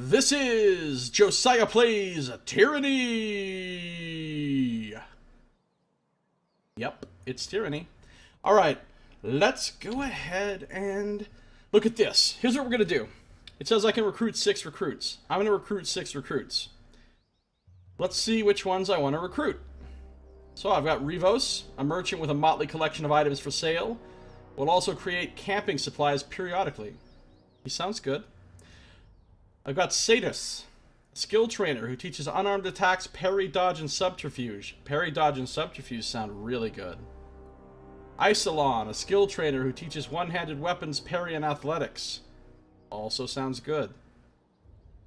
This is Josiah Plays Tyranny! Yep, it's Tyranny. Alright, let's go ahead and look at this. Here's what we're going to do. It says I can recruit 6 recruits. I'm going to recruit 6 recruits. Let's see which ones I want to recruit. So I've got Revos, a merchant with a motley collection of items for sale. Will also create camping supplies periodically. He sounds good. I've got Sadus, a skill trainer who teaches unarmed attacks, parry, dodge, and subterfuge. Parry, dodge, and subterfuge sound really good. Isolon, a skill trainer who teaches one-handed weapons, parry, and athletics. Also sounds good.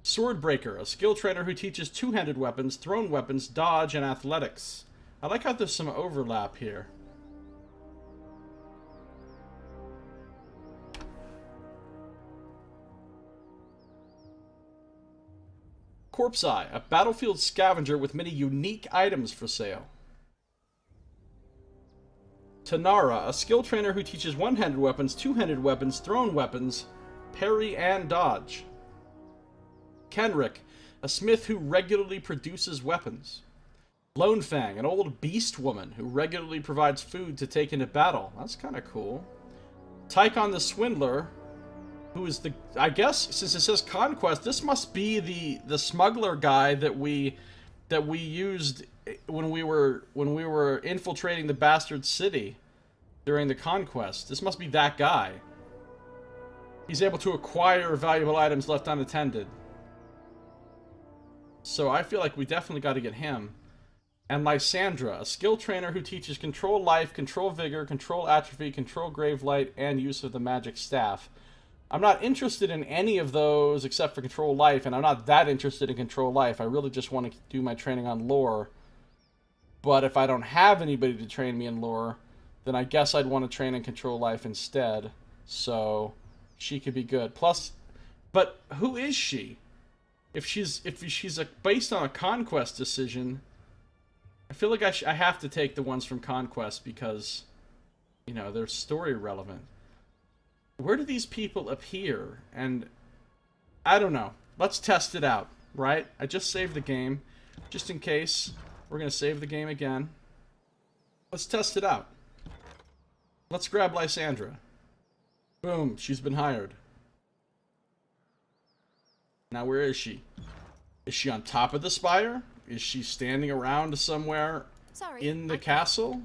Swordbreaker, a skill trainer who teaches two-handed weapons, thrown weapons, dodge, and athletics. I like how there's some overlap here. Corpse Eye, a battlefield scavenger with many unique items for sale. Tanara, a skill trainer who teaches one-handed weapons, two-handed weapons, thrown weapons, parry, and dodge. Kenrick, a smith who regularly produces weapons. Lone Fang, an old beast woman who regularly provides food to take into battle. That's kind of cool. Tychon the Swindler, who is the, I guess, since it says Conquest, this must be the smuggler guy that we used when we were infiltrating the bastard city during the Conquest. This must be that guy. He's able to acquire valuable items left unattended. So I feel like we definitely got to get him. And Lysandra, a skill trainer who teaches control life, control vigor, control atrophy, control grave light, and use of the magic staff. I'm not interested in any of those except for control life, and I'm not that interested in control life. I really just want to do my training on lore. But if I don't have anybody to train me in lore, then I guess I'd want to train in control life instead. So she could be good. Plus, but who is she? If she's based on a Conquest decision, I feel like I have to take the ones from Conquest because, you know, they're story relevant. Where do these people appear? And I don't know. Let's test it out, right? I just saved the game. Just in case, we're going to save the game again. Let's test it out. Let's grab Lysandra. Boom, she's been hired. Now where is she? Is she on top of the spire? Is she standing around somewhere in the castle?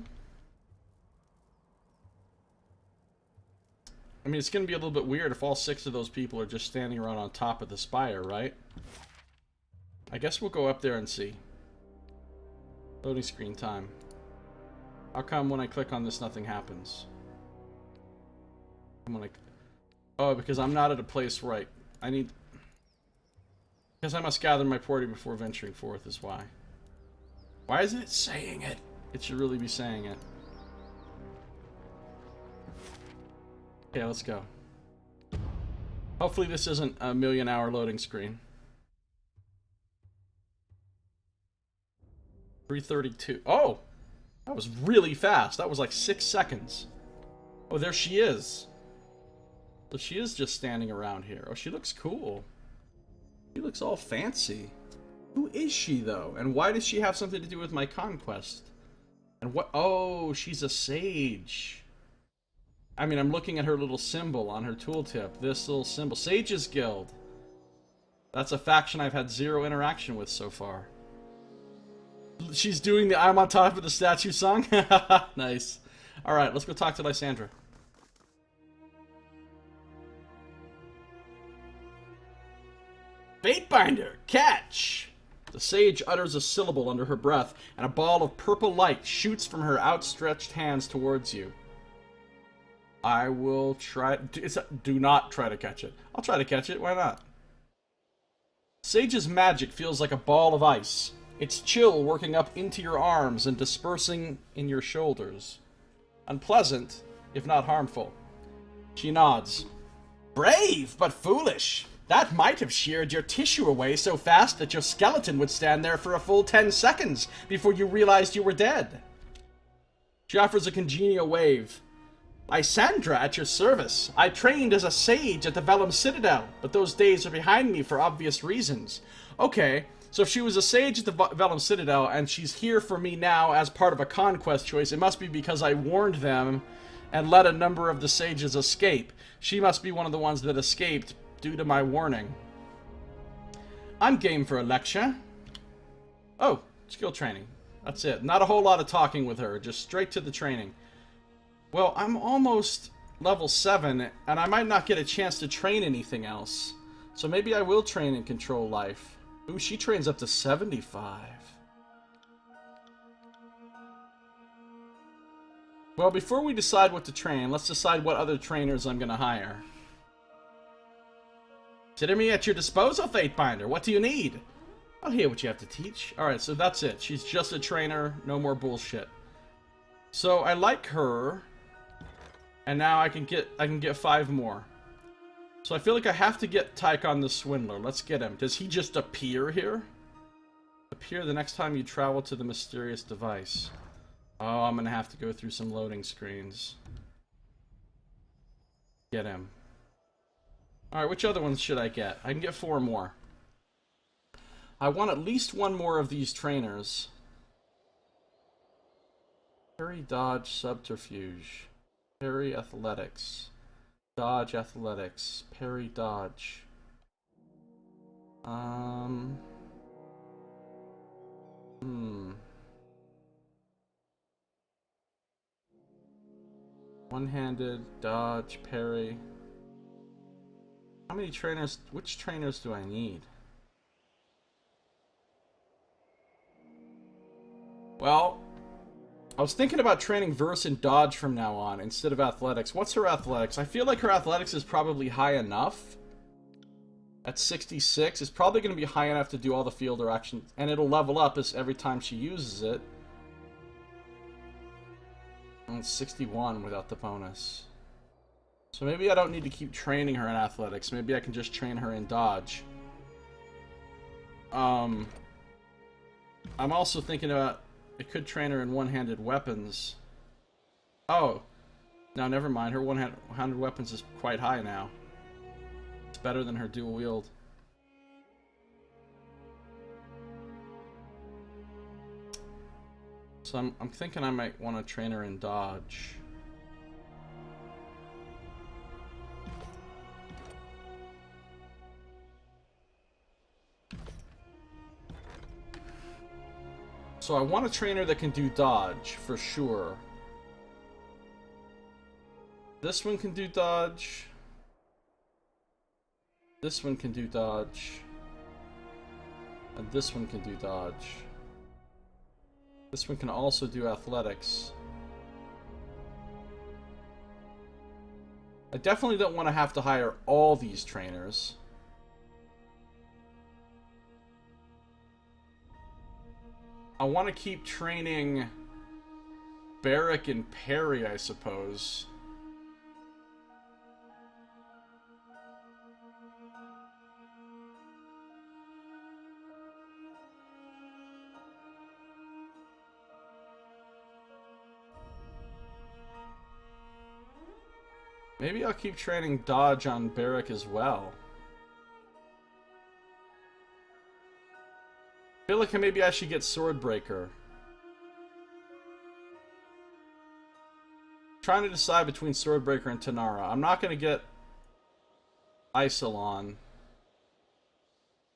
I mean, it's going to be a little bit weird if all 6 of those people are just standing around on top of the spire, right? I guess we'll go up there and see. Loading screen time. How come when I click on this, nothing happens? I'm like, oh, because I'm not at a place where I need... Because I must gather my party before venturing forth is why. Why isn't it saying it? It should really be saying it. Okay, let's go. Hopefully this isn't a million-hour loading screen. 3:32. Oh! That was really fast. That was like 6 seconds. Oh, there she is. So she is just standing around here. Oh, she looks cool. She looks all fancy. Who is she, though? And why does she have something to do with my conquest? And what? Oh, she's a sage. I mean, I'm looking at her little symbol on her tooltip. This little symbol. Sages Guild. That's a faction I've had 0 interaction with so far. She's doing the I'm on top of the statue song? Nice. Alright, let's go talk to Lysandra. Fatebinder, catch! The sage utters a syllable under her breath, and a ball of purple light shoots from her outstretched hands towards you. I will try... Do not try to catch it. I'll try to catch it, why not? Sage's magic feels like a ball of ice. Its chill working up into your arms and dispersing in your shoulders. Unpleasant, if not harmful. She nods. Brave, but foolish. That might have sheared your tissue away so fast that your skeleton would stand there for a full 10 seconds before you realized you were dead. She offers a congenial wave. Lysandra, at your service. I trained as a sage at the Vellum Citadel, but those days are behind me for obvious reasons. Okay, so if she was a sage at the Vellum Citadel, and she's here for me now as part of a conquest choice, it must be because I warned them and let a number of the sages escape. She must be one of the ones that escaped due to my warning. I'm game for a lecture. Oh, skill training. That's it. Not a whole lot of talking with her, just straight to the training. Well, I'm almost level 7, and I might not get a chance to train anything else. So maybe I will train and control life. Ooh, she trains up to 75. Well, before we decide what to train, let's decide what other trainers I'm going to hire. Consider me at your disposal, Fatebinder. What do you need? I'll hear what you have to teach. Alright, so that's it. She's just a trainer, no more bullshit. So I like her. And now I can get 5 more. So I feel like I have to get Tychon the Swindler. Let's get him. Does he just appear here? Appear the next time you travel to the mysterious device. Oh, I'm gonna have to go through some loading screens. Get him. Alright, which other ones should I get? I can get 4 more. I want at least 1 more of these trainers. Parry, dodge, subterfuge. Parry, athletics. Dodge, athletics. Parry, dodge. One-handed, dodge, parry. How many trainers? Which trainers do I need? Well, I was thinking about training Verse and Dodge from now on instead of Athletics. What's her Athletics? I feel like her Athletics is probably high enough. At 66, it's probably going to be high enough to do all the fielder actions, and it'll level up as every time she uses it. And it's 61 without the bonus. So maybe I don't need to keep training her in Athletics. Maybe I can just train her in Dodge. I'm also thinking about... I could train her in one-handed weapons. Oh. No, never mind. Her one-handed weapons is quite high now. It's better than her dual wield. So I'm thinking I might want to train her in dodge. So I want a trainer that can do dodge, for sure. This one can do dodge. This one can do dodge. And this one can do dodge. This one can also do athletics. I definitely don't want to have to hire all these trainers. I want to keep training Barrack and Perry, I suppose. Maybe I'll keep training dodge on Barrack as well. I feel like maybe I should get Swordbreaker. Trying to decide between Swordbreaker and Tanara. I'm not going to get Isolon.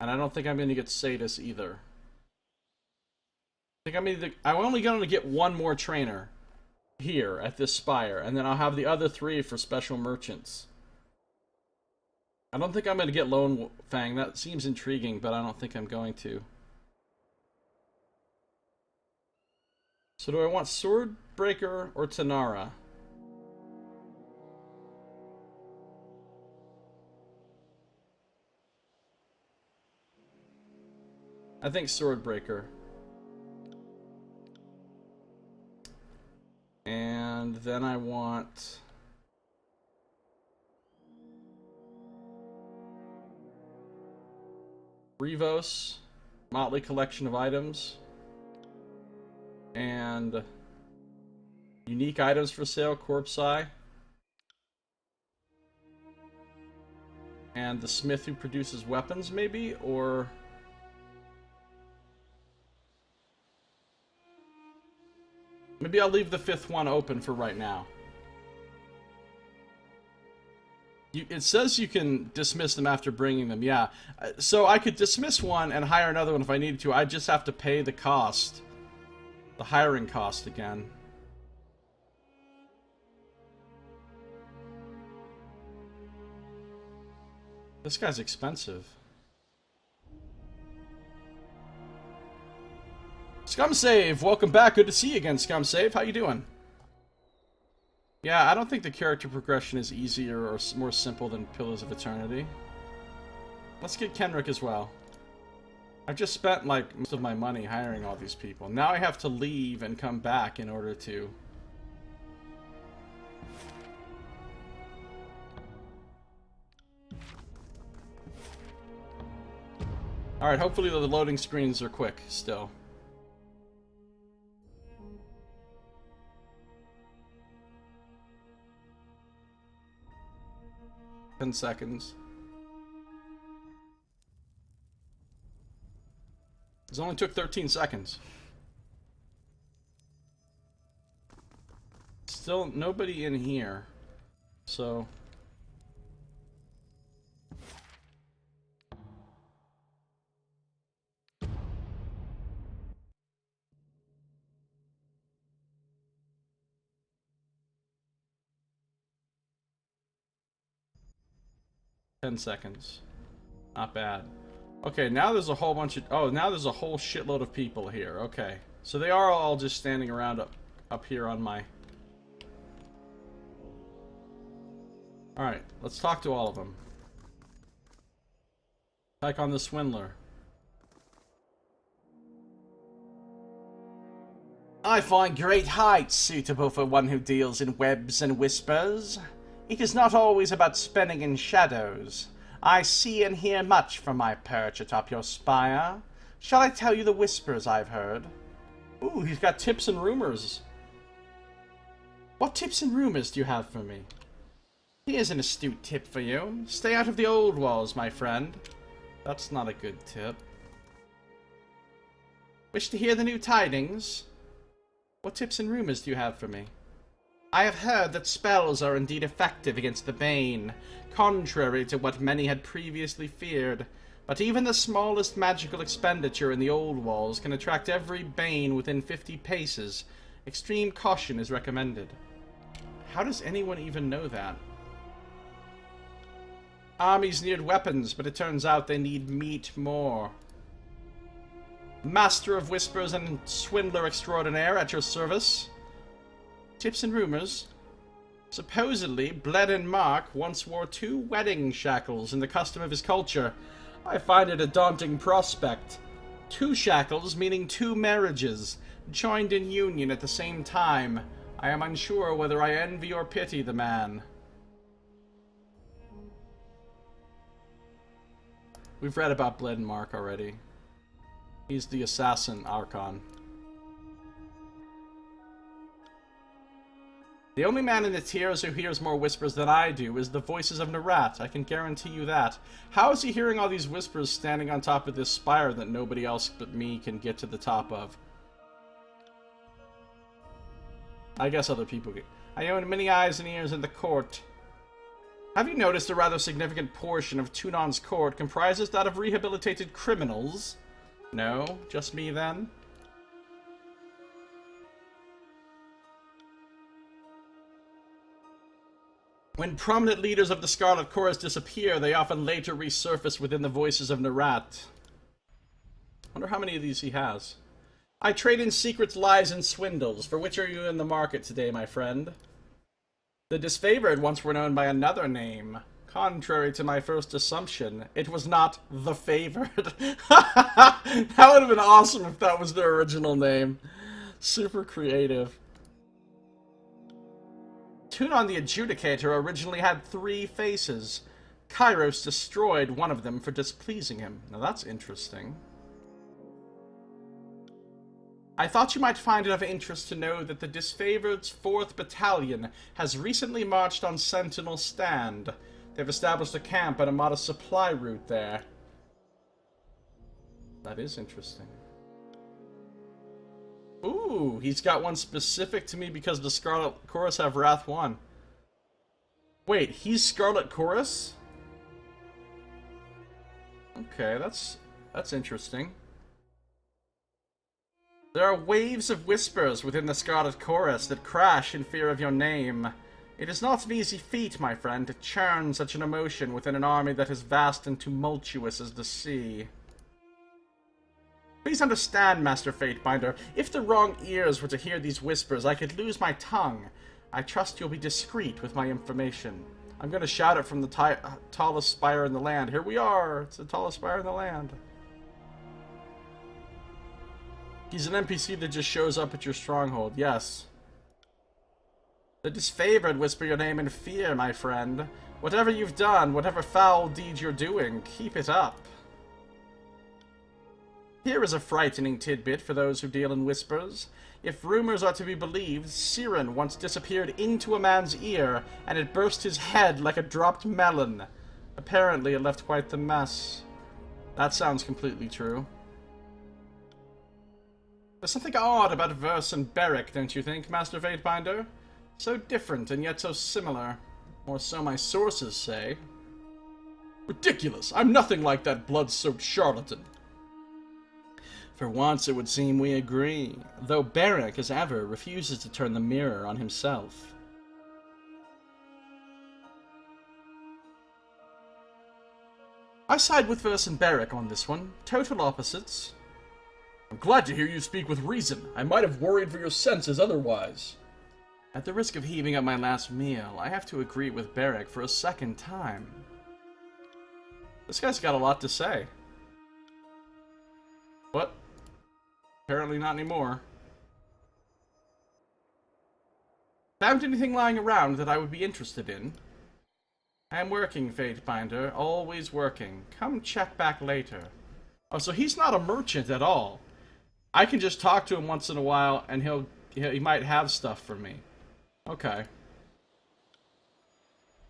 And I don't think I'm going to get Sadis either. I think I'm only going to get 1 more trainer here at this spire, and then I'll have the other 3 for special merchants. I don't think I'm going to get Lone Fang. That seems intriguing, but I don't think I'm going to. So do I want Swordbreaker or Tanara? I think Swordbreaker. And then I want... Revos, motley collection of items. And unique items for sale, Corpse Eye. And the smith who produces weapons, maybe? Or... maybe I'll leave the 5th one open for right now. It says you can dismiss them after bringing them, yeah. So I could dismiss one and hire another one if I needed to. I just have to pay the cost. The hiring cost again. This guy's expensive. Scumsave, welcome back. Good to see you again, Scumsave. How you doing? Yeah, I don't think the character progression is easier or more simple than Pillars of Eternity. Let's get Kenrick as well. I've just spent, like, most of my money hiring all these people. Now I have to leave and come back in order to... Alright, hopefully the loading screens are quick still. Seconds. This only took 13 seconds. Still nobody in here. So... 10 seconds. Not bad. Okay, now there's a whole bunch of... oh, now there's a whole shitload of people here. Okay. So they are all just standing around up here on my... Alright, let's talk to all of them. Like on the Swindler. I find great heights suitable for one who deals in webs and whispers. It is not always about spinning in shadows. I see and hear much from my perch atop your spire. Shall I tell you the whispers I've heard? Ooh, he's got tips and rumors. What tips and rumors do you have for me? Here's an astute tip for you. Stay out of the old walls, my friend. That's not a good tip. Wish to hear the new tidings? What tips and rumors do you have for me? I have heard that spells are indeed effective against the Bane, contrary to what many had previously feared. But even the smallest magical expenditure in the old walls can attract every Bane within 50 paces. Extreme caution is recommended. How does anyone even know that? Armies needed weapons, but it turns out they need meat more. Master of Whispers and Swindler Extraordinaire at your service. Tips and rumors. Supposedly, Bled and Mark once wore 2 wedding shackles in the custom of his culture. I find it a daunting prospect. 2 shackles, meaning 2 marriages, joined in union at the same time. I am unsure whether I envy or pity the man. We've read about Bled and Mark already. He's the assassin Archon. The only man in the tiers who hears more whispers than I do is the voices of Narat. I can guarantee you that. How is he hearing all these whispers standing on top of this spire that nobody else but me can get to the top of? I guess other people get... I own many eyes and ears in the court. Have you noticed a rather significant portion of Tunon's court comprises that of rehabilitated criminals? No? Just me then? When prominent leaders of the Scarlet Chorus disappear, they often later resurface within the voices of Narat. Wonder how many of these he has. I trade in secrets, lies, and swindles. For which are you in the market today, my friend? The disfavored once were known by another name. Contrary to my first assumption, it was not the favored. That would have been awesome if that was their original name. Super creative. Tunon the Adjudicator originally had 3 faces. Kairos destroyed one of them for displeasing him. Now that's interesting. I thought you might find it of interest to know that the disfavored's 4th Battalion has recently marched on Sentinel Stand. They've established a camp and a modest supply route there. That is interesting. Ooh, he's got one specific to me because the Scarlet Chorus have Wrath 1. Wait, he's Scarlet Chorus? Okay, that's interesting. There are waves of whispers within the Scarlet Chorus that crash in fear of your name. It is not an easy feat, my friend, to churn such an emotion within an army that is vast and tumultuous as the sea. Please understand, Master Fatebinder, if the wrong ears were to hear these whispers, I could lose my tongue. I trust you'll be discreet with my information. I'm going to shout it from the tallest spire in the land. Here we are! It's the tallest spire in the land. He's an NPC that just shows up at your stronghold, yes. The disfavored whisper your name in fear, my friend. Whatever you've done, whatever foul deed you're doing, keep it up. Here is a frightening tidbit for those who deal in whispers. If rumors are to be believed, Siren once disappeared into a man's ear, and it burst his head like a dropped melon. Apparently, it left quite the mess. That sounds completely true. There's something odd about Verse and Beric, don't you think, Master Fatebinder? So different, and yet so similar. Or so my sources say. Ridiculous! I'm nothing like that blood-soaked charlatan. For once, it would seem we agree, though Beric, as ever, refuses to turn the mirror on himself. I side with Verse and Beric on this one. Total opposites. I'm glad to hear you speak with reason. I might have worried for your senses otherwise. At the risk of heaving up my last meal, I have to agree with Beric for a second time. This guy's got a lot to say. What? Apparently not anymore. Found anything lying around that I would be interested in? I am working, Fatebinder. Always working. Come check back later. Oh, so he's not a merchant at all. I can just talk to him once in a while, and he might have stuff for me. Okay.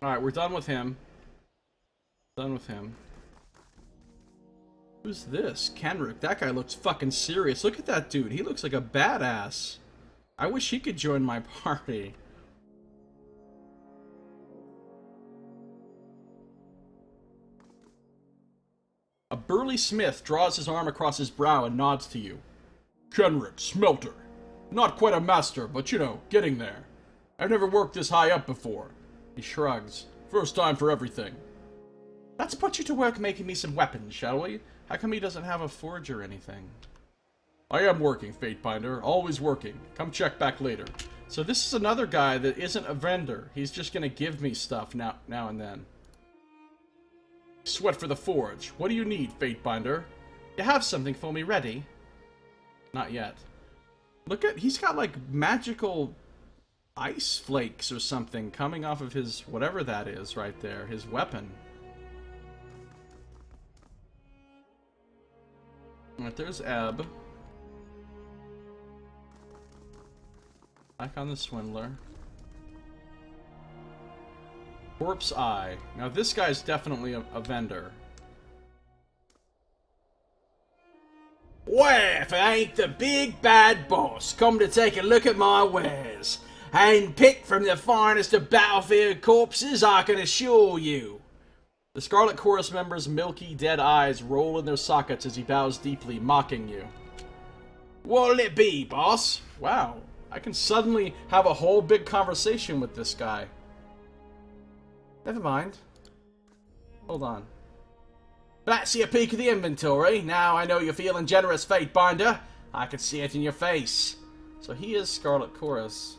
Alright, we're done with him. Done with him. Who's this? Kenrick. That guy looks fucking serious. Look at that dude. He looks like a badass. I wish he could join my party. A burly smith draws his arm across his brow and nods to you. Kenrick, smelter. Not quite a master, but you know, getting there. I've never worked this high up before. He shrugs. First time for everything. Let's put you to work making me some weapons, shall we? How come he doesn't have a forge or anything? I am working, Fatebinder. Always working. Come check back later. So this is another guy that isn't a vendor. He's just gonna give me stuff now and then. Sweat for the forge. What do you need, Fatebinder? You have something for me ready? Not yet. Look at... he's got like magical ice flakes or something coming off of his... whatever that is right there. His weapon. Alright, there's Ebb. Back on the Swindler. Corpse Eye. Now this guy's definitely a vendor. Well, if it ain't the big bad boss, come to take a look at my wares. Hand-picked from the finest of battlefield corpses, I can assure you. The Scarlet Chorus member's milky, dead eyes roll in their sockets as he bows deeply, mocking you. What'll it be, boss? Wow, I can suddenly have a whole big conversation with this guy. Never mind. Hold on. That's your peek of the inventory. Now I know you're feeling generous, Fatebinder. I can see it in your face. So he is Scarlet Chorus.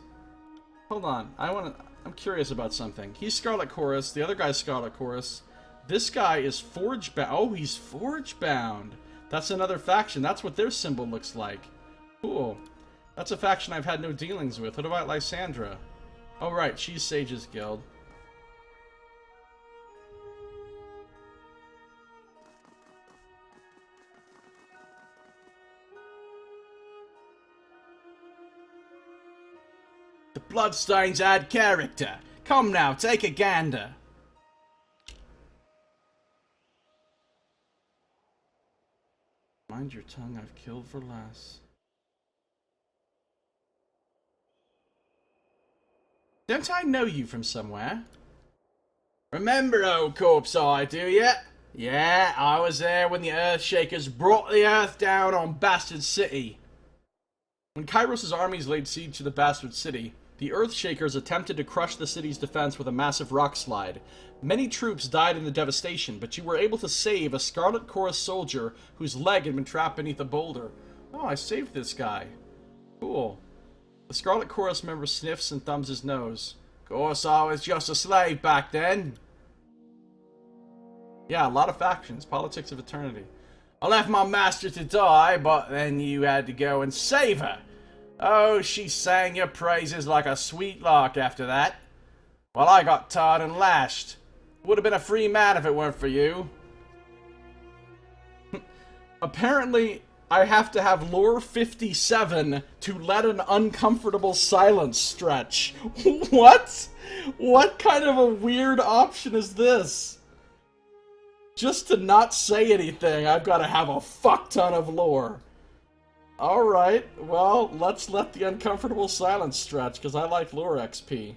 Hold on. I'm curious about something. He's Scarlet Chorus. The other guy's Scarlet Chorus. This guy is Forge Bound. Oh, he's Forge Bound. That's another faction. That's what their symbol looks like. Cool. That's a faction I've had no dealings with. What about Lysandra? Oh, right. She's Sage's Guild. The bloodstains add character. Come now, take a gander. Mind your tongue, I've killed for less. Don't I know you from somewhere? Remember old Corpse Eye, do ya? Yeah, I was there when the Earthshakers brought the Earth down on Bastard City. When Kairos' armies laid siege to the Bastard City, the Earthshakers attempted to crush the city's defense with a massive rock slide. Many troops died in the devastation, but you were able to save a Scarlet Chorus soldier whose leg had been trapped beneath a boulder. Oh, I saved this guy. Cool. The Scarlet Chorus member sniffs and thumbs his nose. Course I was just a slave back then. Yeah, a lot of factions. Politics of eternity. I left my master to die, but then you had to go and save her. Oh, she sang your praises like a sweet lark after that. Well, I got tarred and lashed. Would have been a free man if it weren't for you. Apparently, I have to have lore 57 to let an uncomfortable silence stretch. What? What kind of a weird option is this? Just to not say anything, I've got to have a fuck ton of lore. Alright, well, let's let the uncomfortable silence stretch, because I like lore XP.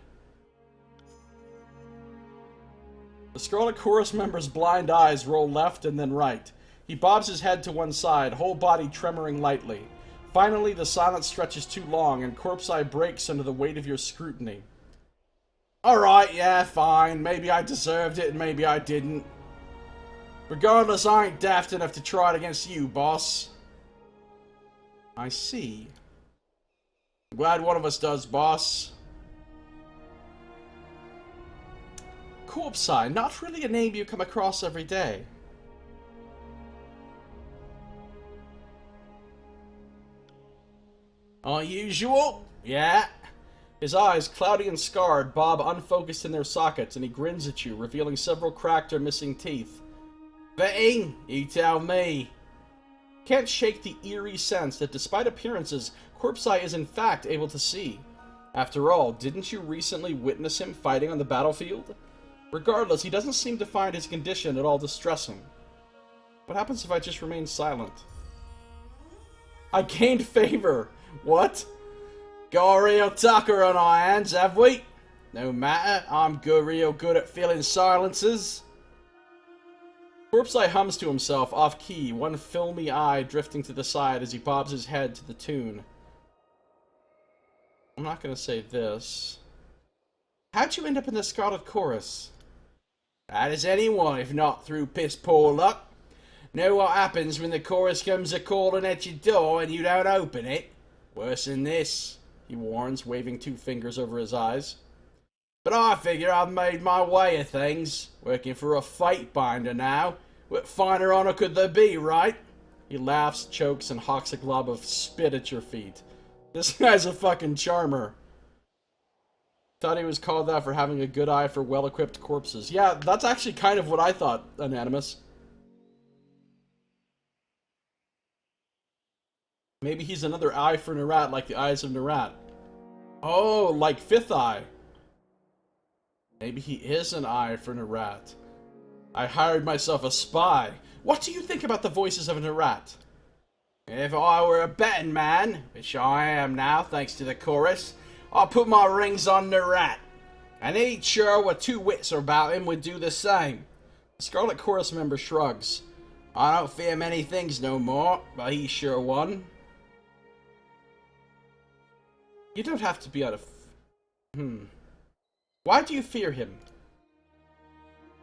The Scarlet Chorus member's blind eyes roll left and then right. He bobs his head to one side, whole body tremoring lightly. Finally, the silence stretches too long, and Corpse Eye breaks under the weight of your scrutiny. Alright, yeah, fine. Maybe I deserved it, and maybe I didn't. Regardless, I ain't daft enough to try it against you, boss. I see. I'm glad one of us does, boss. Corpse Eye, not really a name you come across every day. Unusual? Yeah. His eyes, cloudy and scarred, bob unfocused in their sockets, and he grins at you, revealing several cracked or missing teeth. Fitting? You tell me. Can't shake the eerie sense that despite appearances, Corpse Eye is in fact able to see. After all, didn't you recently witness him fighting on the battlefield? Regardless, he doesn't seem to find his condition at all distressing. What happens if I just remain silent? I gained favor! What? Got a real tucker on our hands, have we? No matter, I'm real good at filling silences. Corpse Eye hums to himself, off-key, one filmy eye drifting to the side as he bobs his head to the tune. I'm not gonna say this. How'd you end up in the Scarlet Chorus? How does anyone, if not through piss-poor luck? Know what happens when the chorus comes a-calling at your door and you don't open it? Worse than this, he warns, waving two fingers over his eyes. But I figure I've made my way of things, working for a fate binder now. What finer honor could there be, right? He laughs, chokes, and hawks a glob of spit at your feet. This guy's a fucking charmer. Thought he was called that for having a good eye for well-equipped corpses. Yeah, that's actually kind of what I thought, Anonymous. Maybe he's another eye for Nerat, like the eyes of Nerat. Oh, like Fifth Eye. Maybe he is an eye for Nerat. I hired myself a spy. What do you think about the voices of Nerat? If I were a betting man, which I am now thanks to the chorus, I'd put my rings on Nerat. And he'd sure with two wits about him would do the same. The Scarlet Chorus member shrugs. I don't fear many things no more, but he's sure one. You don't have to be out of... Why do you fear him?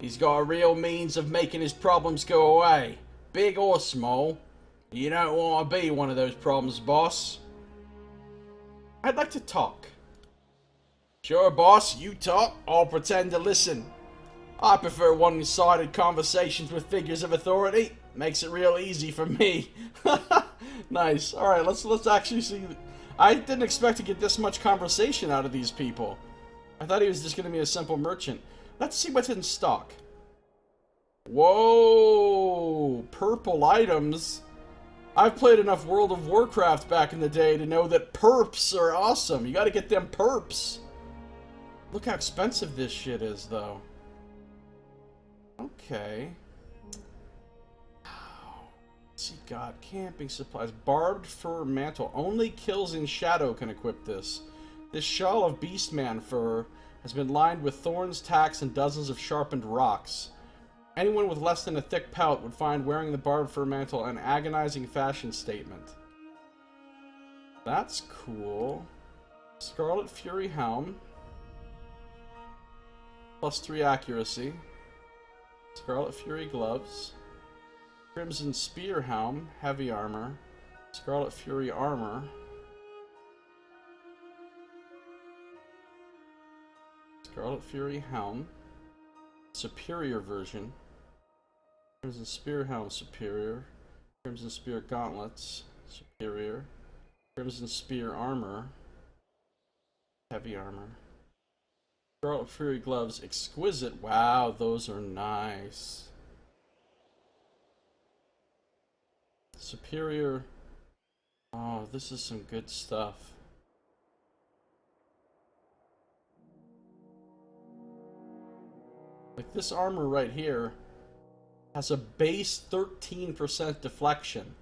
He's got a real means of making his problems go away, big or small. You don't want to be one of those problems, boss. I'd like to talk. Sure, boss, you talk, I'll pretend to listen. I prefer one-sided conversations with figures of authority. Makes it real easy for me. Nice. Alright, let's actually see... I didn't expect to get this much conversation out of these people. I thought he was just going to be a simple merchant. Let's see what's in stock. Whoa! Purple items? I've played enough World of Warcraft back in the day to know that perps are awesome. You gotta get them perps. Look how expensive this shit is, though. Okay. See, God, camping supplies. Barbed fur mantle. Only kills in shadow can equip this. This shawl of beastman fur has been lined with thorns, tacks, and dozens of sharpened rocks. Anyone with less than a thick pelt would find wearing the barbed fur mantle an agonizing fashion statement. That's cool. Scarlet Fury helm. +3 accuracy. Scarlet Fury gloves. Crimson Spear helm, heavy armor. Scarlet Fury armor. Scarlet Fury helm. Superior version. Crimson Spear helm, superior. Crimson Spear gauntlets, superior. Crimson Spear armor. Heavy armor. Scarlet Fury gloves, exquisite. Wow, those are nice. Superior. Oh, this is some good stuff. Like this armor right here has a base 13% deflection.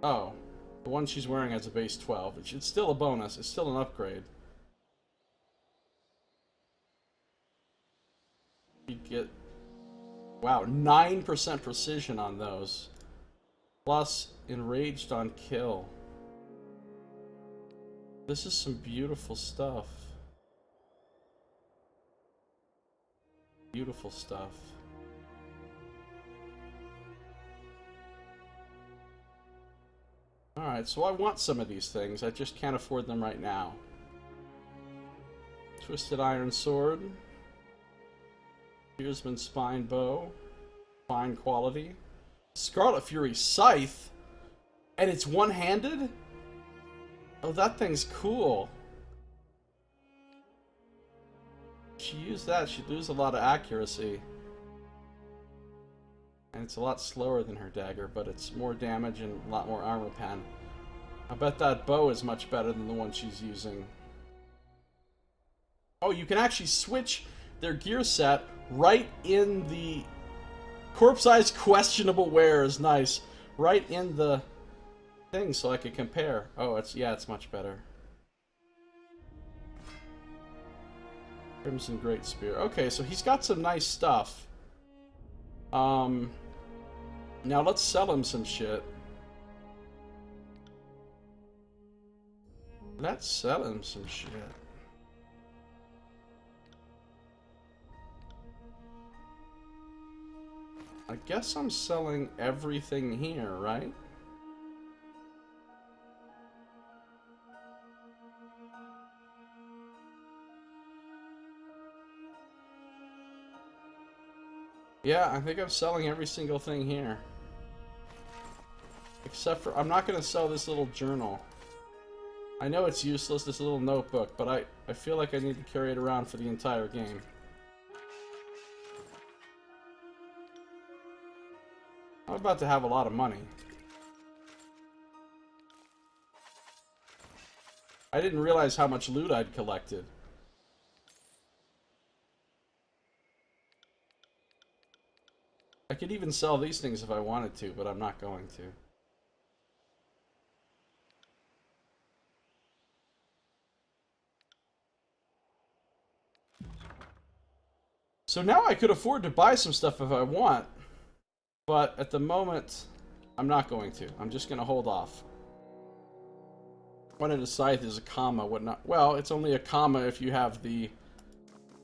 Oh, the one she's wearing has a base 12. It's still a bonus. It's still an upgrade. You get, wow, 9% precision on those. Plus, enraged on kill. This is some beautiful stuff. Beautiful stuff. Alright, so I want some of these things. I just can't afford them right now. Twisted Iron Sword. Spearsman Spine Bow. Fine quality. Scarlet Fury Scythe. And it's one-handed? Oh, that thing's cool. If she used that, she'd lose a lot of accuracy. And it's a lot slower than her dagger, but it's more damage and a lot more armor pen. I bet that bow is much better than the one she's using. Oh, you can actually switch their gear set right in the corpse-sized questionable wares. Nice. Right in the thing so I could compare. Oh, it's much better. Crimson Great Spear. Okay, so he's got some nice stuff. Now let's sell him some shit. Let's sell him some shit. I guess I'm selling everything here, right? Yeah, I think I'm selling every single thing here. Except for, I'm not going to sell this little journal. I know it's useless, this little notebook, but I feel like I need to carry it around for the entire game. I'm about to have a lot of money. I didn't realize how much loot I'd collected. I could even sell these things if I wanted to, but I'm not going to. So now I could afford to buy some stuff if I want, but at the moment, I'm not going to. I'm just going to hold off. One at a scythe is a comma, whatnot. Well, it's only a comma if you have the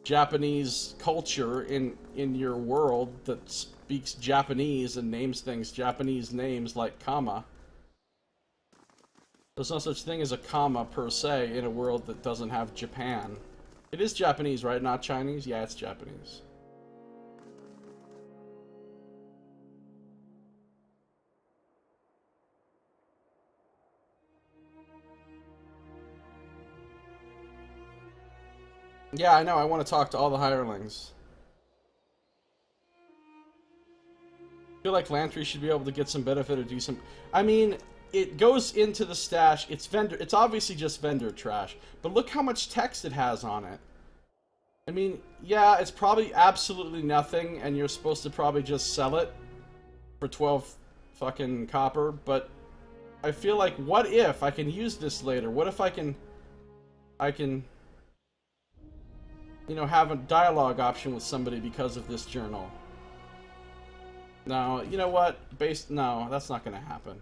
Japanese culture in your world that speaks Japanese and names things Japanese names like comma. There's no such thing as a comma per se in a world that doesn't have Japan. It is Japanese, right? Not Chinese? Yeah, it's Japanese. Yeah, I know. I want to talk to all the hirelings. I feel like Lantry should be able to get some benefit or do some... I mean, it goes into the stash. It's obviously just vendor trash. But look how much text it has on it. I mean, yeah, it's probably absolutely nothing, and you're supposed to probably just sell it. for 12 fucking copper, but I feel like, what if I can use this later? What if I can, you know, have a dialogue option with somebody because of this journal? No, you know what? No, that's not gonna happen.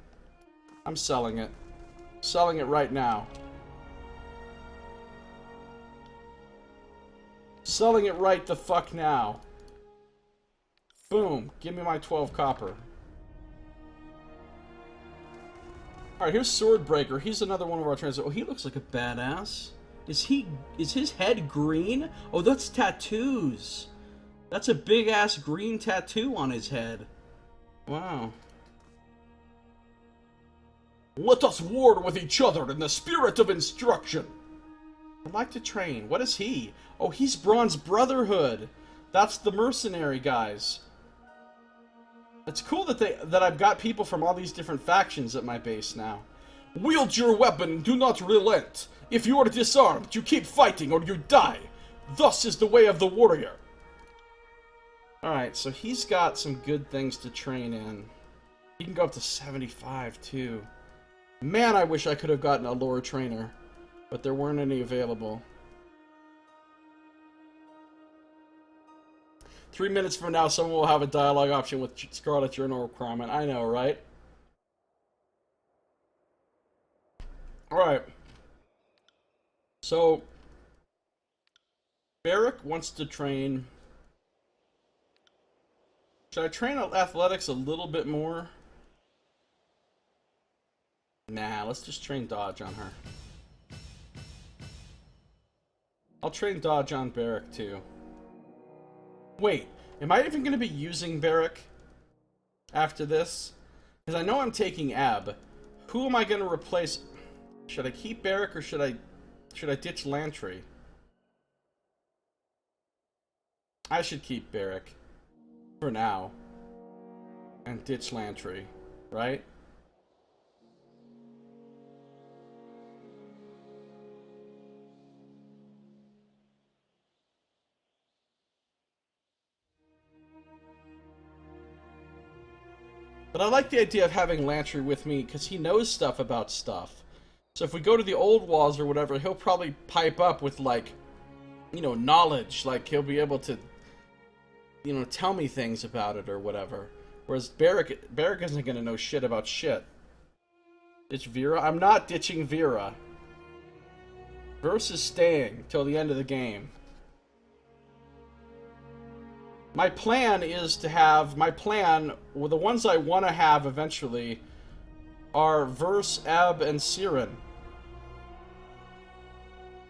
I'm selling it. Selling it right now. Selling it right the fuck now. Boom. Give me my 12 copper. Alright, here's Swordbreaker. He's another one of our translators. Oh, he looks like a badass. Is his head green? Oh, that's tattoos. That's a big-ass green tattoo on his head. Wow. Let us war with each other in the spirit of instruction. I'd like to train. What is he? Oh, he's Bronze Brotherhood. That's the mercenary guys. It's cool that I've got people from all these different factions at my base now. Wield your weapon and do not relent. If you are disarmed, you keep fighting or you die. Thus is the way of the warrior. Alright, so he's got some good things to train in. He can go up to 75, too. Man, I wish I could have gotten a lore trainer. But there weren't any available. 3 minutes from now, someone will have a dialogue option with Scarlet Journal requirement. I know, right? Alright. So, Barrick wants to train... Should I train athletics a little bit more? Nah, let's just train dodge on her. I'll train dodge on Barrick too. Wait, am I even going to be using Barrick after this? Because I know I'm taking Ab. Who am I going to replace? Should I keep Barrick or should I ditch Lantry? I should keep Barrick. For now. And ditch Lantry. Right? But I like the idea of having Lantry with me because he knows stuff about stuff. So if we go to the old walls or whatever, he'll probably pipe up with, like, you know, knowledge. Like, he'll be able to, you know, tell me things about it or whatever. Whereas Barrick isn't going to know shit about shit. Ditch Vera? I'm not ditching Vera. Verse is staying till the end of the game. My plan is to have... well, the ones I want to have eventually are Verse, Ebb, and Siren.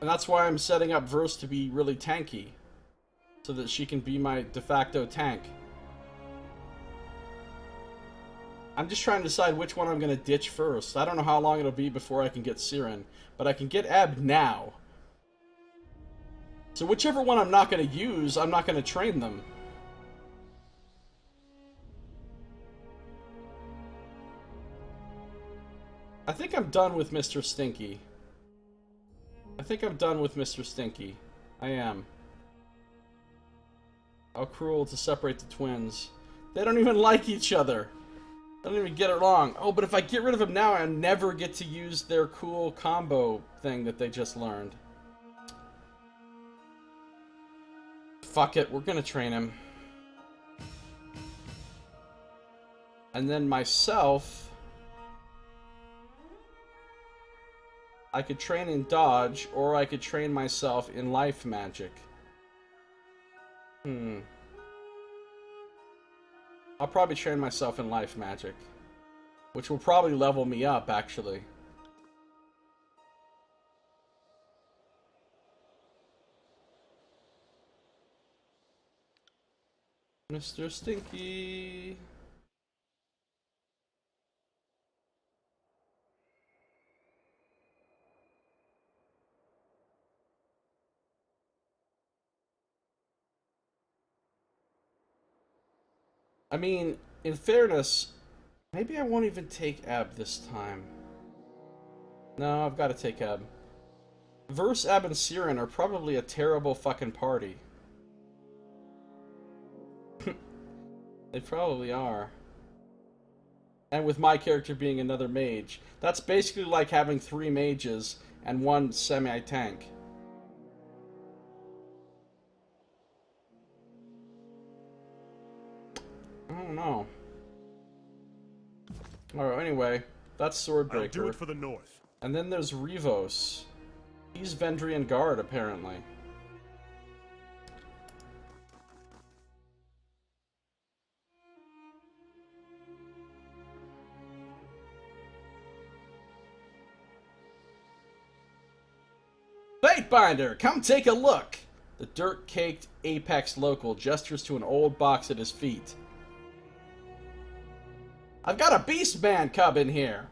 And that's why I'm setting up Verse to be really tanky. So that she can be my de facto tank. I'm just trying to decide which one I'm going to ditch first. I don't know how long it'll be before I can get Siren. But I can get Ebb now. So whichever one I'm not going to use, I'm not going to train them. I think I'm done with Mr. Stinky. I am. How cruel to separate the twins. They don't even like each other. They don't even get along. Oh, but if I get rid of them now, I never get to use their cool combo thing that they just learned. Fuck it, we're gonna train him. And then myself... I could train in dodge, or I could train myself in life magic. I'll probably train myself in life magic. Which will probably level me up, actually. Mr. Stinky... I mean, in fairness, maybe I won't even take Ebb this time. No, I've got to take Ebb. Verse, Ebb, and Siren are probably a terrible fucking party. They probably are. And with my character being another mage. That's basically like having 3 mages and 1 semi-tank. I don't know. Alright, anyway, that's Swordbreaker. I'll do it for the North. And then there's Rivos. He's Vendrian Guard, apparently. Fatebinder, come take a look! The dirt-caked Apex local gestures to an old box at his feet. I've got a Beastman cub in here!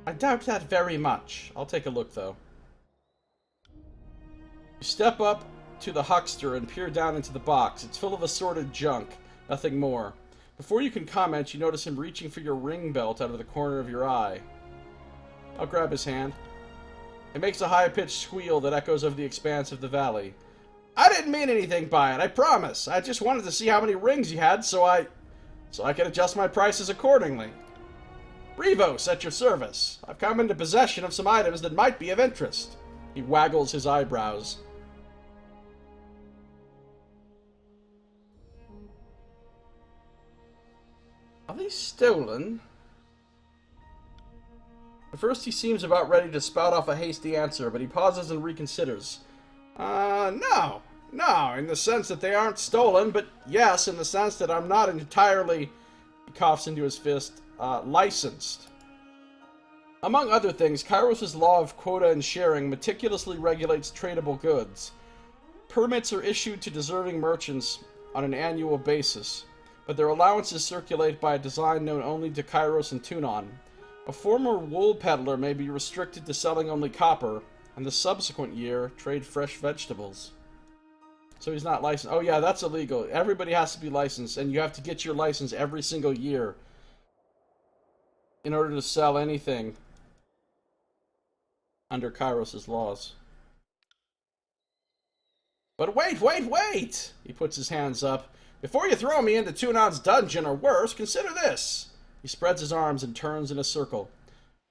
I doubt that very much. I'll take a look, though. You step up to the huckster and peer down into the box. It's full of assorted junk, nothing more. Before you can comment, you notice him reaching for your ring belt out of the corner of your eye. I'll grab his hand. It makes a high-pitched squeal that echoes over the expanse of the valley. I didn't mean anything by it, I promise. I just wanted to see how many rings you had so I could adjust my prices accordingly. Rivos, at your service. I've come into possession of some items that might be of interest. He waggles his eyebrows. Are these stolen? At first he seems about ready to spout off a hasty answer, but he pauses and reconsiders. No, in the sense that they aren't stolen, but yes, in the sense that I'm not entirely, he coughs into his fist, licensed. Among other things, Kairos' law of quota and sharing meticulously regulates tradable goods. Permits are issued to deserving merchants on an annual basis, but their allowances circulate by a design known only to Kairos and Tunon. A former wool peddler may be restricted to selling only copper, and the subsequent year, trade fresh vegetables. So he's not licensed. Oh yeah, that's illegal. Everybody has to be licensed, and you have to get your license every single year in order to sell anything under Kairos' laws. But wait! He puts his hands up. Before you throw me into Tunon's dungeon or worse, consider this. He spreads his arms and turns in a circle.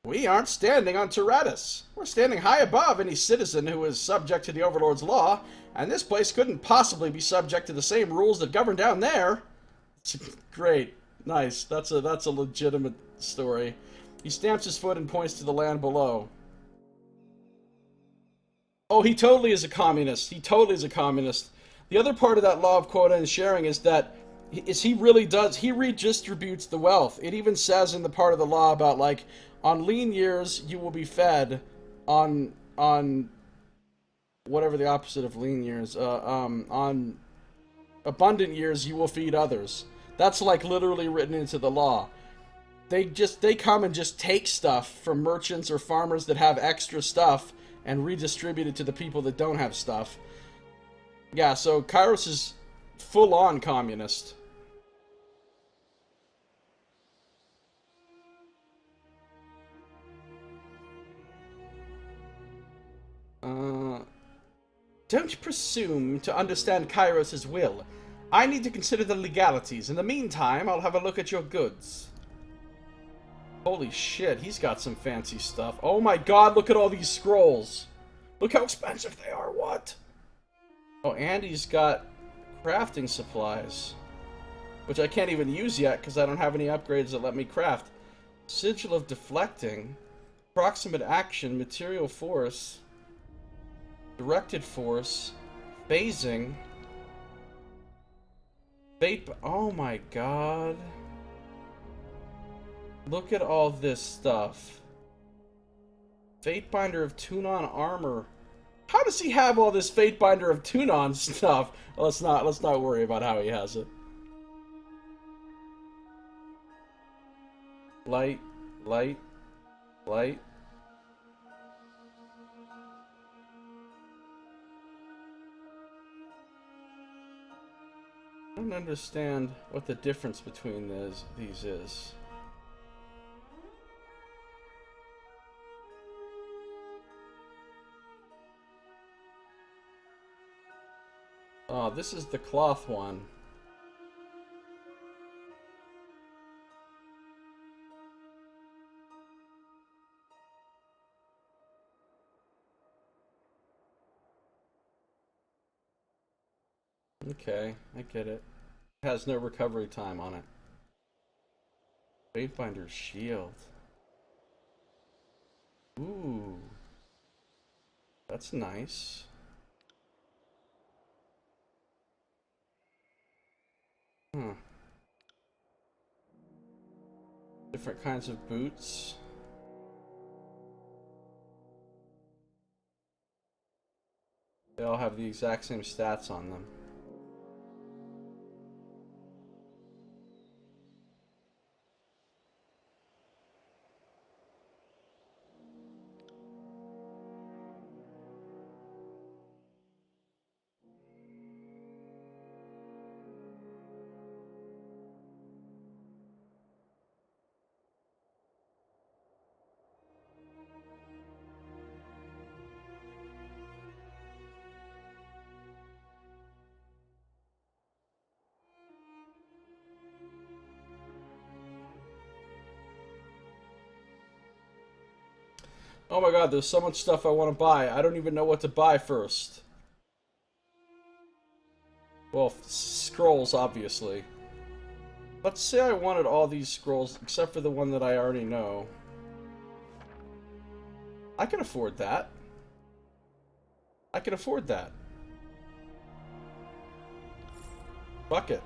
We aren't standing on Tyranny. We're standing high above any citizen who is subject to the Overlord's law, and this place couldn't possibly be subject to the same rules that govern down there. Great. Nice. That's a legitimate story. He stamps his foot and points to the land below. Oh, he totally is a communist. He The other part of that law of quota and sharing is that he redistributes the wealth. It even says in the part of the law about, like, on lean years you will be fed, on whatever the opposite of lean years, on abundant years you will feed others. That's, like, literally written into the law. They come and just take stuff from merchants or farmers that have extra stuff and redistribute it to the people that don't have stuff. Yeah, so Kairos is full-on communist. Don't presume to understand Kairos' will. I need to consider the legalities. In the meantime, I'll have a look at your goods. Holy shit, he's got some fancy stuff. Oh my god, look at all these scrolls. Look how expensive they are, what? Oh, and he's got crafting supplies, which I can't even use yet because I don't have any upgrades that let me craft. Sigil of Deflecting, Proximate Action, Material Force, Directed Force, Phasing, Fate... Oh my god. Look at all this stuff. Fatebinder of Tunon armor. How does he have all this Fatebinder of Tunon stuff? Well, let's not worry about how he has it. Light. I don't understand what the difference between these is. Oh, this is the cloth one. Okay, I get it. It has no recovery time on it. Wavebinder's shield. Ooh. That's nice. Hmm. Different kinds of boots. They all have the exact same stats on them. Oh my god, there's so much stuff I want to buy. I don't even know what to buy first. Well, scrolls, obviously. Let's say I wanted all these scrolls, except for the one that I already know. I can afford that. I can afford that. Fuck it.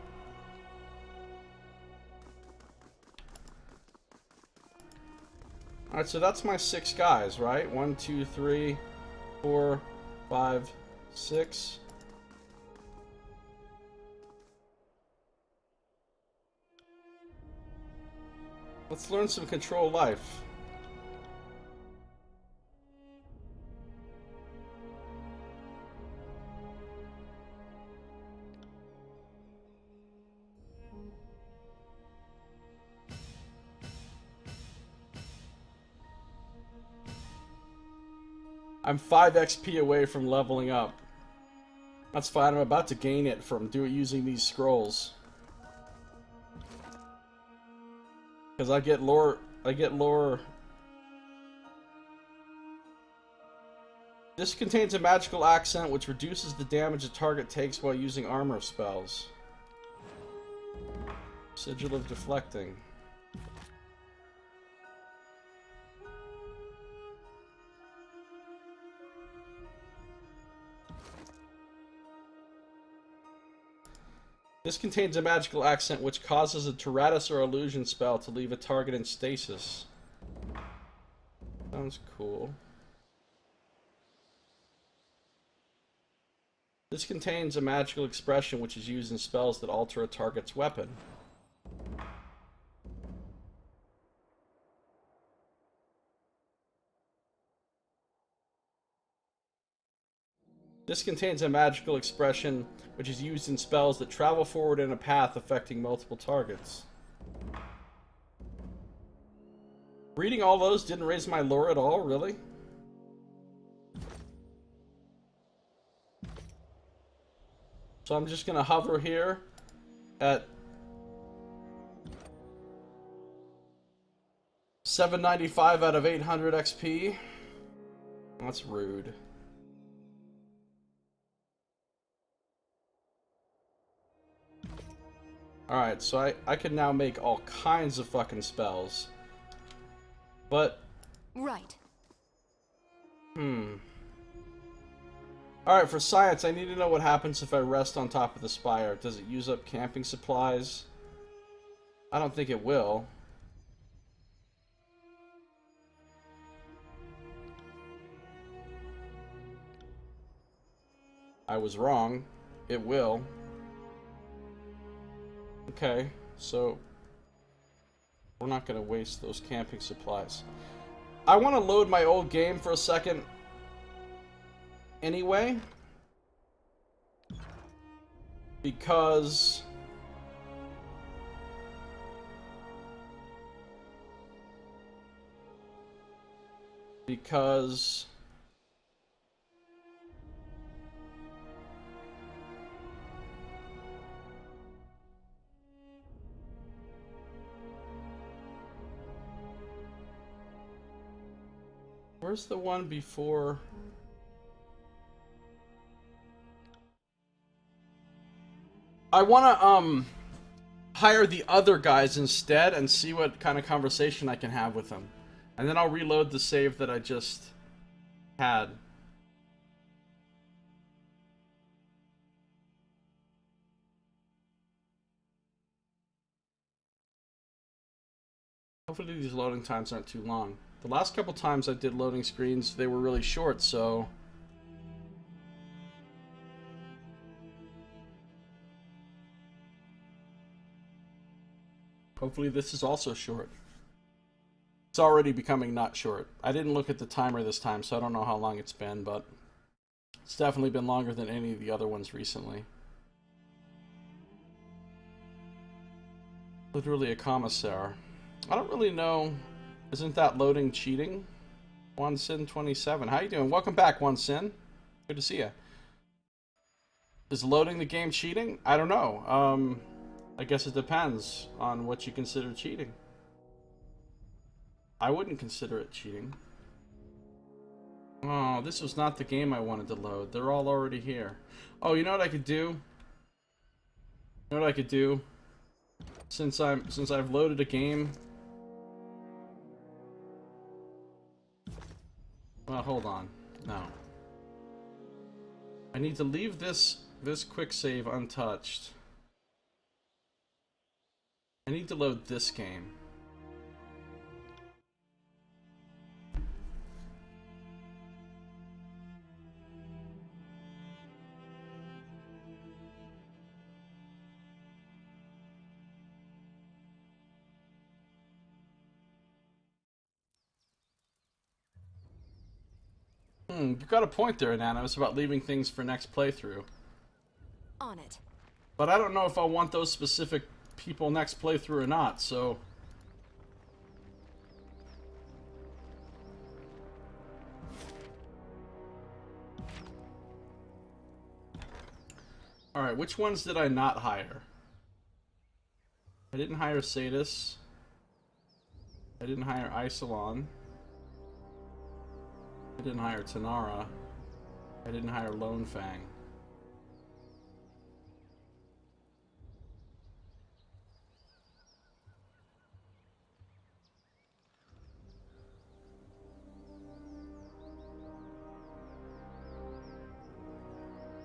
Alright, so that's my 6 guys, right? 1, 2, 3, 4, 5, 6. Let's learn some control life. I'm 5 XP away from leveling up. That's fine, I'm about to gain it from using these scrolls. Because I get lore... This contains a magical accent which reduces the damage a target takes while using armor spells. Sigil of Deflecting. This contains a magical accent which causes a Tyrannis or illusion spell to leave a target in stasis. Sounds cool. This contains a magical expression which is used in spells that alter a target's weapon. This contains a magical expression which is used in spells that travel forward in a path affecting multiple targets. Reading all those didn't raise my lore at all, really? So I'm just gonna hover here at 795 out of 800 XP. That's rude. Alright, so I can now make all kinds of fucking spells. But... Right. Alright, for science, I need to know what happens if I rest on top of the spire. Does it use up camping supplies? I don't think it will. I was wrong. It will. Okay, so we're not going to waste those camping supplies. I want to load my old game for a second anyway, because where's the one before? I want to hire the other guys instead and see what kind of conversation I can have with them. And then I'll reload the save that I just had. Hopefully these loading times aren't too long. The last couple times I did loading screens, they were really short, so... hopefully this is also short. It's already becoming not short. I didn't look at the timer this time, so I don't know how long it's been, but it's definitely been longer than any of the other ones recently. Literally a commissar. I don't really know. Isn't that loading cheating? OneSin27. How you doing? Welcome back, OneSin. Good to see you. Is loading the game cheating? I don't know. I guess it depends on what you consider cheating. I wouldn't consider it cheating. Oh, this was not the game I wanted to load. They're all already here. Oh, you know what I could do? You know what I could do? Since I've loaded a game. Well, hold on. No. I need to leave this quick save untouched. I need to load this game. You got a point there, Anonymous, about leaving things for next playthrough. On it. But I don't know if I want those specific people next playthrough or not, so... Alright, which ones did I not hire? I didn't hire Sadis. I didn't hire Isolon. I didn't hire Tanara. I didn't hire Lone Fang.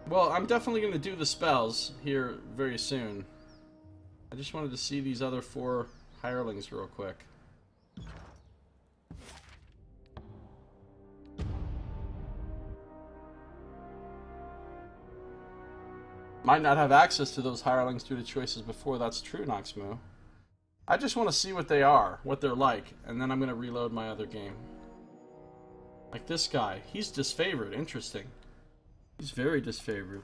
Well, I'm definitely going to do the spells here very soon. I just wanted to see these other 4 hirelings real quick. Might not have access to those hirelings due to choices before, that's true, Noxmoo. I just want to see what they are, what they're like, and then I'm going to reload my other game. Like this guy, he's disfavored, interesting. He's very disfavored.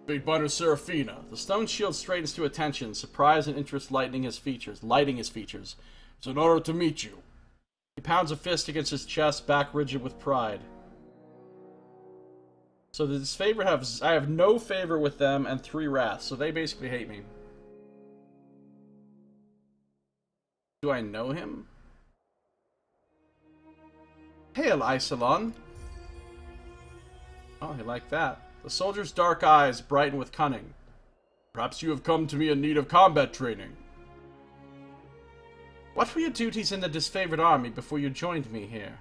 Big Butter Seraphina. The stone shield straightens to attention, surprise and interest lighting his features. It's an honor to meet you. He pounds a fist against his chest, back rigid with pride. So the disfavored I have no favor with them and 3 wrath, so they basically hate me. Do I know him? Hail, Isolon. Oh, he liked that. The soldier's dark eyes brighten with cunning. Perhaps you have come to me in need of combat training. What were your duties in the disfavored army before you joined me here?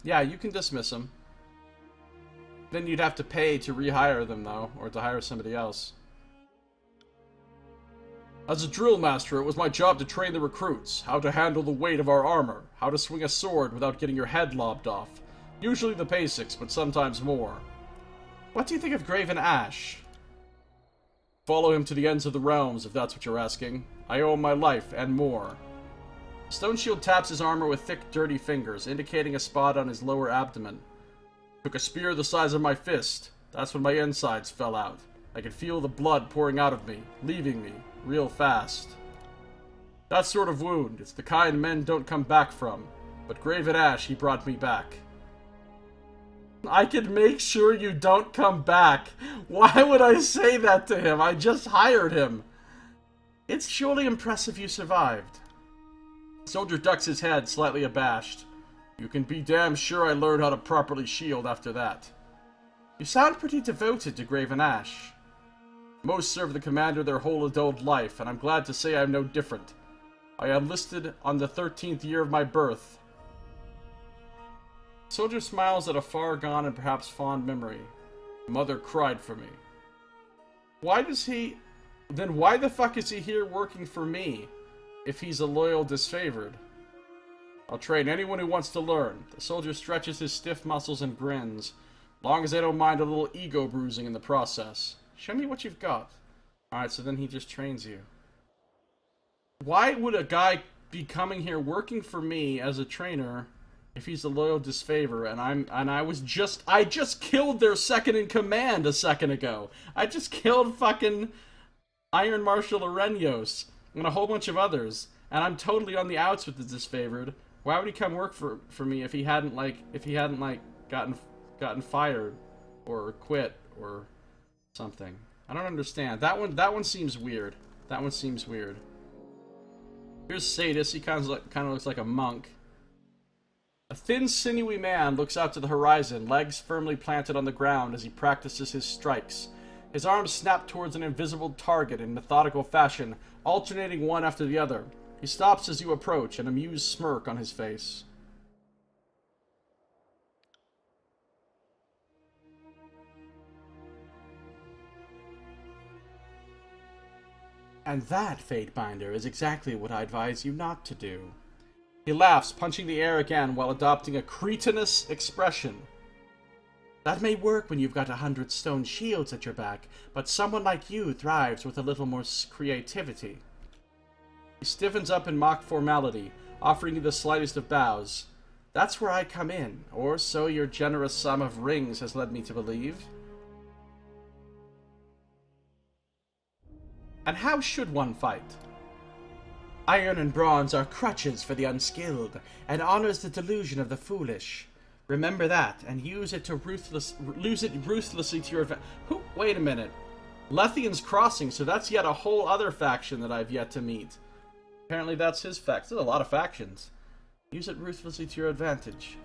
Yeah, you can dismiss them. Then you'd have to pay to rehire them, though, or to hire somebody else. As a drill master, it was my job to train the recruits, how to handle the weight of our armor, how to swing a sword without getting your head lobbed off. Usually the basics, but sometimes more. What do you think of Graven Ash? Follow him to the ends of the realms, if that's what you're asking. I owe him my life, and more. Stone Shield taps his armor with thick, dirty fingers, indicating a spot on his lower abdomen. Took a spear the size of my fist. That's when my insides fell out. I could feel the blood pouring out of me, leaving me, real fast. That sort of wound, it's the kind men don't come back from. But Graven Ash, he brought me back. I can make sure you don't come back. Why would I say that to him? I just hired him. It's surely impressive you survived. Soldier ducks his head, slightly abashed. You can be damn sure I learned how to properly shield after that. You sound pretty devoted to Graven Ash. Most serve the commander their whole adult life, and I'm glad to say I'm no different. I enlisted on the 13th year of my birth. Soldier smiles at a far gone and perhaps fond memory. Mother cried for me. Why does he... Then why the fuck is he here working for me, if he's a loyal disfavored? I'll train anyone who wants to learn. The soldier stretches his stiff muscles and grins, long as they don't mind a little ego bruising in the process. Show me what you've got. Alright, so then he just trains you. Why would a guy be coming here working for me as a trainer if he's a loyal disfavor and I just killed their second in command a second ago. I just killed fucking Iron Marshal Arenos and a whole bunch of others, and I'm totally on the outs with the disfavored. Why would he come work for me if he hadn't gotten fired or quit or something? I don't understand. That one seems weird. That one seems weird. Here's Sadis. He kind of looks like a monk. A thin, sinewy man looks out to the horizon, legs firmly planted on the ground as he practices his strikes. His arms snap towards an invisible target in methodical fashion, alternating one after the other. He stops as you approach, an amused smirk on his face. And that, Fatebinder, is exactly what I advise you not to do. He laughs, punching the air again while adopting a cretinous expression. That may work when you've got 100 stone shields at your back, but someone like you thrives with a little more creativity. He stiffens up in mock formality, offering you the slightest of bows. That's where I come in, or so your generous sum of rings has led me to believe. And how should one fight? Iron and bronze are crutches for the unskilled, and honors the delusion of the foolish. Remember that, and use it ruthlessly to your advantage. Wait a minute. Lethian's Crossing, so that's yet a whole other faction that I've yet to meet. Apparently that's his faction. There's a lot of factions. Use it ruthlessly to your advantage.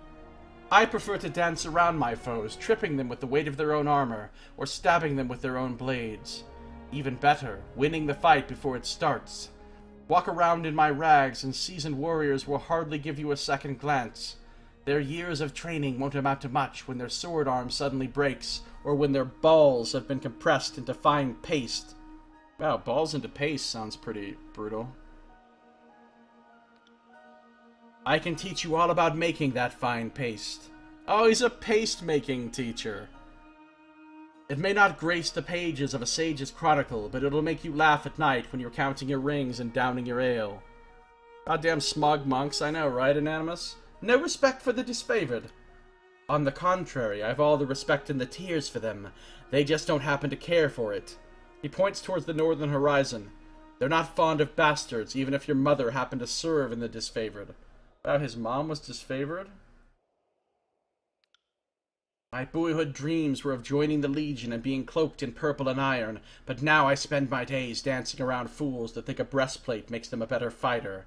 I prefer to dance around my foes, tripping them with the weight of their own armor, or stabbing them with their own blades. Even better, winning the fight before it starts. Walk around in my rags, and seasoned warriors will hardly give you a second glance. Their years of training won't amount to much when their sword arm suddenly breaks, or when their balls have been compressed into fine paste. Wow, balls into paste sounds pretty brutal. I can teach you all about making that fine paste. Oh, he's a paste-making teacher. It may not grace the pages of a sage's chronicle, but it'll make you laugh at night when you're counting your rings and downing your ale. Goddamn smug monks, I know, right, Anonymous? No respect for the disfavored. On the contrary, I've all the respect and the tears for them. They just don't happen to care for it. He points towards the northern horizon. They're not fond of bastards, even if your mother happened to serve in the disfavored. Wow, his mom was disfavored? My boyhood dreams were of joining the Legion and being cloaked in purple and iron, but now I spend my days dancing around fools that think a breastplate makes them a better fighter.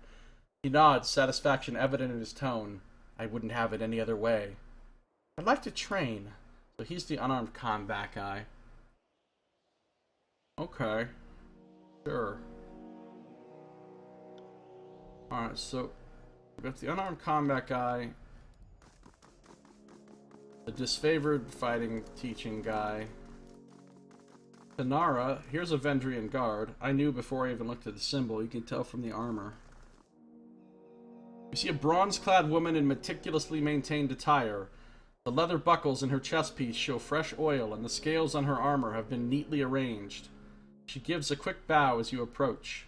He nods, satisfaction evident in his tone. I wouldn't have it any other way. I'd like to train. So he's the unarmed combat guy. Okay. Sure. Alright, so we've got the unarmed combat guy. The disfavored fighting teaching guy. Tanara, here's a Vendrian guard. I knew before I even looked at the symbol. You can tell from the armor. You see a bronze-clad woman in meticulously maintained attire. The leather buckles in her chest piece show fresh oil, and the scales on her armor have been neatly arranged. She gives a quick bow as you approach.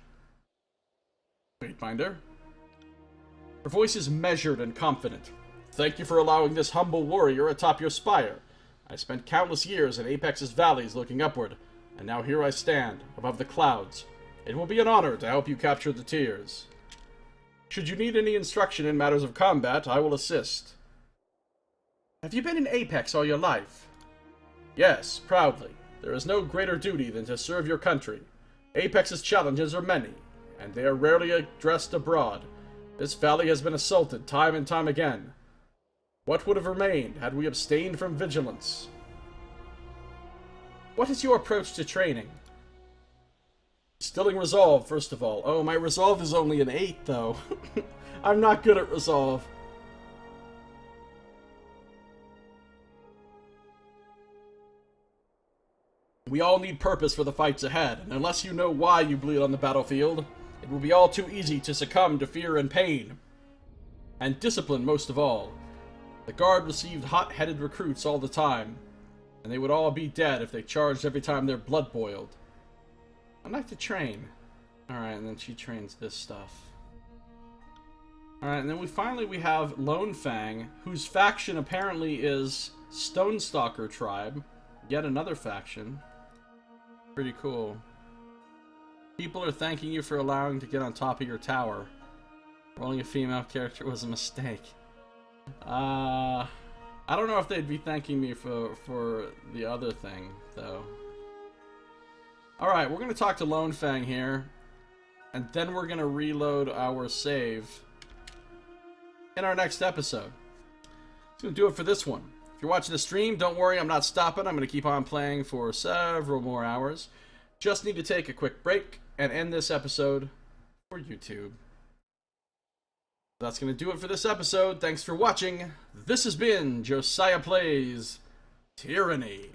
Fatebinder? Her voice is measured and confident. Thank you for allowing this humble warrior atop your spire. I spent countless years in Apex's valleys looking upward, and now here I stand, above the clouds. It will be an honor to help you capture the tears. Should you need any instruction in matters of combat, I will assist. Have you been in Apex all your life? Yes, proudly. There is no greater duty than to serve your country. Apex's challenges are many, and they are rarely addressed abroad. This valley has been assaulted time and time again. What would have remained had we abstained from vigilance? What is your approach to training? Instilling resolve, first of all. Oh, my resolve is only an 8, though. I'm not good at resolve. We all need purpose for the fights ahead, and unless you know why you bleed on the battlefield, it will be all too easy to succumb to fear and pain. And discipline, most of all. The guard received hot-headed recruits all the time, and they would all be dead if they charged every time their blood boiled. I'd like to train. Alright, and then she trains this stuff. Alright, and then we have Lone Fang, whose faction apparently is Stonestalker Tribe. Yet another faction. Pretty cool. People are thanking you for allowing to get on top of your tower. Rolling a female character was a mistake. I don't know if they'd be thanking me for the other thing, though. Alright, we're going to talk to Lone Fang here. And then we're going to reload our save in our next episode. That's going to do it for this one. If you're watching the stream, don't worry, I'm not stopping. I'm going to keep on playing for several more hours. Just need to take a quick break and end this episode for YouTube. That's going to do it for this episode. Thanks for watching. This has been Josiah Plays Tyranny.